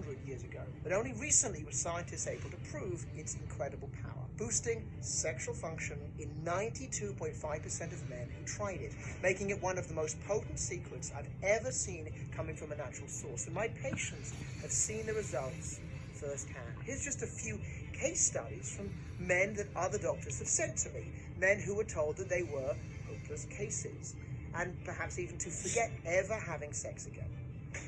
100 years ago, but only recently were scientists able to prove its incredible power, boosting sexual function in 92.5% of men who tried it, making it one of the most potent secrets I've ever seen coming from a natural source. And my patients have seen the results firsthand. Here's just a few case studies from men that other doctors have sent to me, men who were told that they were hopeless cases, and perhaps even to forget ever having sex again.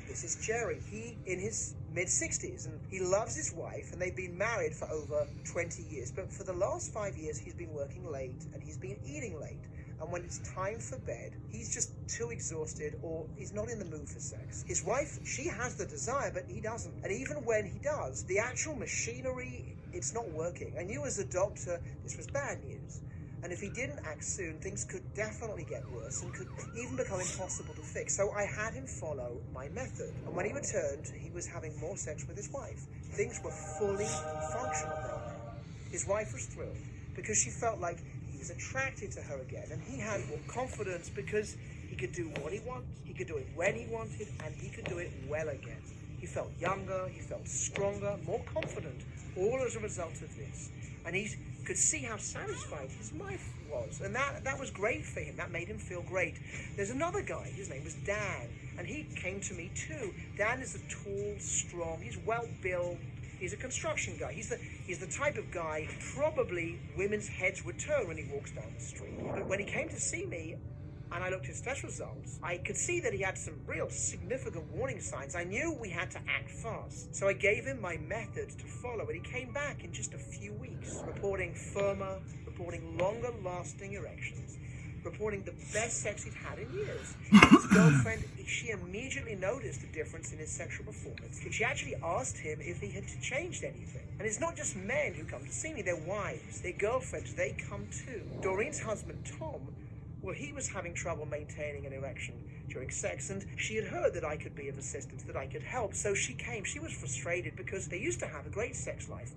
This is Jerry. He in his mid-60s, and he loves his wife, and they've been married for over 20 years. But for the last 5 years, he's been working late, and he's been eating late. And when it's time for bed, he's just too exhausted, or he's not in the mood for sex. His wife, she has the desire, but he doesn't. And even when he does, the actual machinery, it's not working. I knew as a doctor, this was bad news. And if he didn't act soon, things could definitely get worse and could even become impossible to fix. So I had him follow my method. And when he returned, he was having more sex with his wife. Things were fully functional now. His wife was thrilled because she felt like he was attracted to her again. And he had more confidence because he could do what he wanted, he could do it when he wanted, and he could do it well again. He felt younger, he felt stronger, more confident, all as a result of this. And he could see how satisfied his wife was. And that was great for him. That made him feel great. There's another guy, his name was Dan, and he came to me too. Dan is a tall, strong, he's well-built, he's a construction guy. He's the type of guy probably women's heads would turn when he walks down the street. But when he came to see me, and I looked at his test results, I could see that he had some real significant warning signs. I knew we had to act fast. So I gave him my method to follow, and he came back in just a few weeks, reporting firmer, reporting longer lasting erections, reporting the best sex he'd had in years. His girlfriend, she immediately noticed a difference in his sexual performance. She actually asked him if he had changed anything. And it's not just men who come to see me, their wives, their girlfriends, they come too. Doreen's husband, Tom, well, he was having trouble maintaining an erection during sex, and she had heard that I could be of assistance, that I could help, so she came. She was frustrated because they used to have a great sex life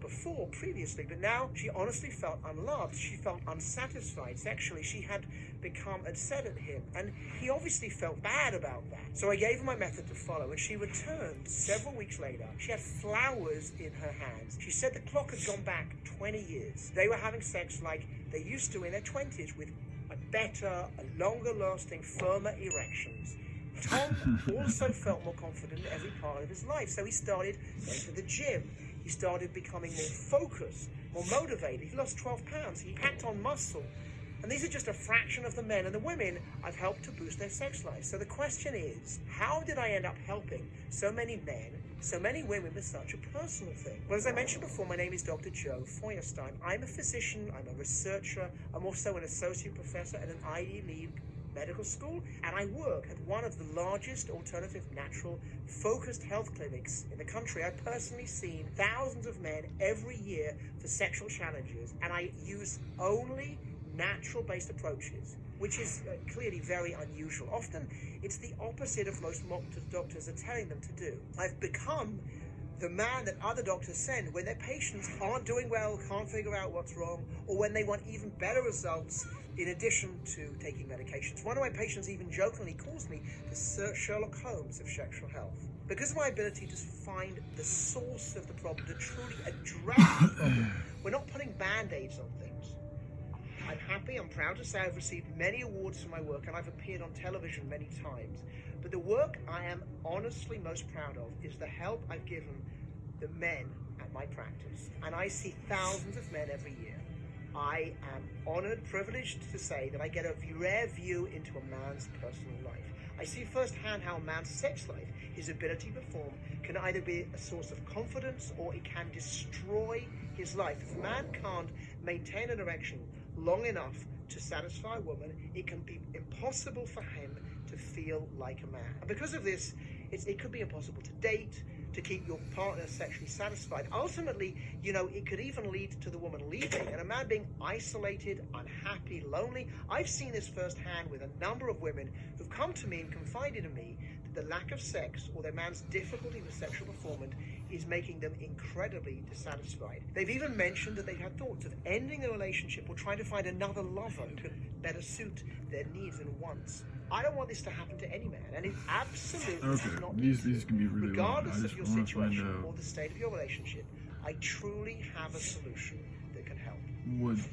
previously, but now she honestly felt unloved. She felt unsatisfied sexually. She had become upset at him, and he obviously felt bad about that. So I gave her my method to follow, and she returned several weeks later. She had flowers in her hands. She said the clock had gone back 20 years. They were having sex like they used to in their 20s, with better, longer lasting, firmer erections. Tom also felt more confident in every part of his life, so he started going to the gym. He started becoming more focused, more motivated. He lost 12 pounds. He packed on muscle. And these are just a fraction of the men and the women I've helped to boost their sex life. So the question is, how did I end up helping so many men, so many women with such a personal thing? Well, as I mentioned before, my name is Dr. Joe Feuerstein. I'm a physician, I'm a researcher, I'm also an associate professor at an Ivy League medical school, and I work at one of the largest alternative natural focused health clinics in the country. I've personally seen thousands of men every year for sexual challenges, and I use only natural-based approaches, which is clearly very unusual. Often it's the opposite of most doctors are telling them to do. I've become the man that other doctors send when their patients aren't doing well, can't figure out what's wrong, or when they want even better results in addition to taking medications. One of my patients even jokingly calls me the Sherlock Holmes of sexual health. Because of my ability to find the source of the problem, to truly address the problem, we're not putting band-aids on things. I'm happy, I'm proud to say I've received many awards for my work, and I've appeared on television many times. But the work I am honestly most proud of is the help I've given the men at my practice. And I see thousands of men every year. I am honored, privileged to say that I get a rare view into a man's personal life. I see firsthand how a man's sex life, his ability to perform, can either be a source of confidence or it can destroy his life. If a man can't maintain an erection long enough to satisfy a woman, it can be impossible for him to feel like a man. And because of this, it could be impossible to date, to keep your partner sexually satisfied. Ultimately, it could even lead to the woman leaving and a man being isolated, unhappy, lonely. I've seen this firsthand with a number of women who've come to me and confided in me that the lack of sex or their man's difficulty with sexual performance is making them incredibly dissatisfied. They've even mentioned that they've had thoughts of ending the relationship or trying to find another lover who can better suit their needs and wants. I don't want this to happen to any man, and it absolutely does not need to. These can be really Regardless long. of your situation or the state of your relationship, I truly have a solution that can help.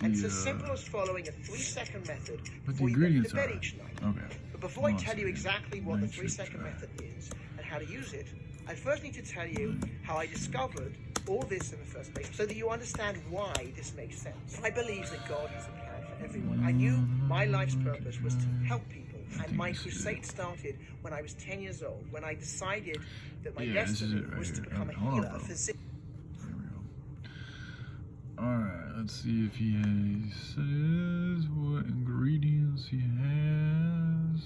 And it's as simple as following a 3-second method before you go to bed each night. Okay. But before I tell you exactly what the 3-second method is and how to use it, I first need to tell you how I discovered all this in the first place, so that you understand why this makes sense. I believe that God has a plan for everyone. I knew my life's purpose was to help people. And my crusade started when I was 10 years old, when I decided that my destiny was to become a healer, a physician. There we go. Alright, let's see if he says what ingredients he has.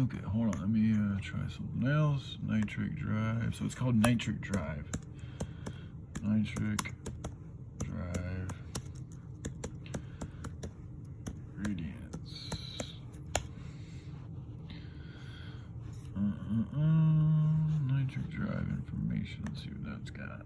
Okay, hold on. Let me try something else. Nitric Drive. So it's called Nitric Drive. Nitric Drive ingredients. Nitric Drive information. Let's see what that's got.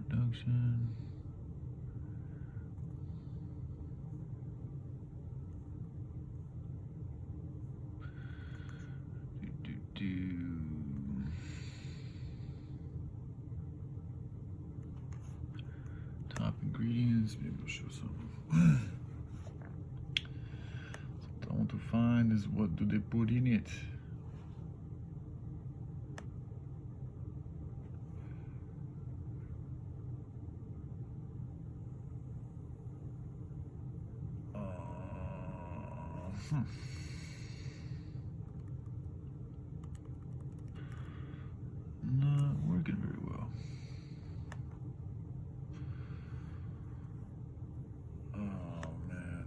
Production. Top ingredients. Maybe we'll show something. What I want to find is what do they put in it. Not working very well. Oh man.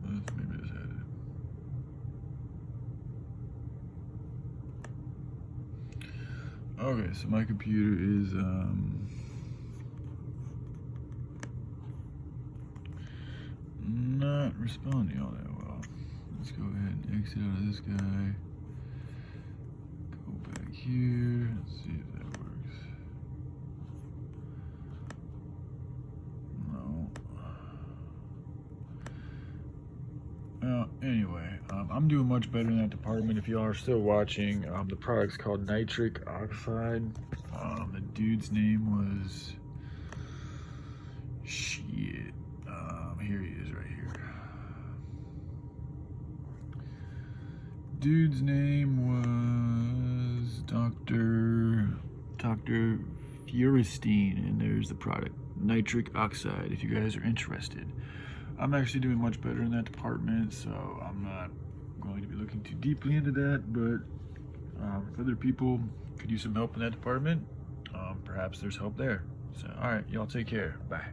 Maybe this had it. Okay, so my computer is not responding all that well. Let's go ahead and exit out of this guy. Go back here. Let's see if that works. No. Well, anyway, I'm doing much better in that department. If y'all are still watching, the product's called nitric oxide. The dude's name was shit. Here he is right here. Dude's name was Dr. Feuerstein, and there's the product, nitric oxide, if you guys are interested. I'm actually doing much better in that department, so I'm not going to be looking too deeply into that, but if other people could use some help in that department, perhaps there's help there. So, alright, y'all take care. Bye.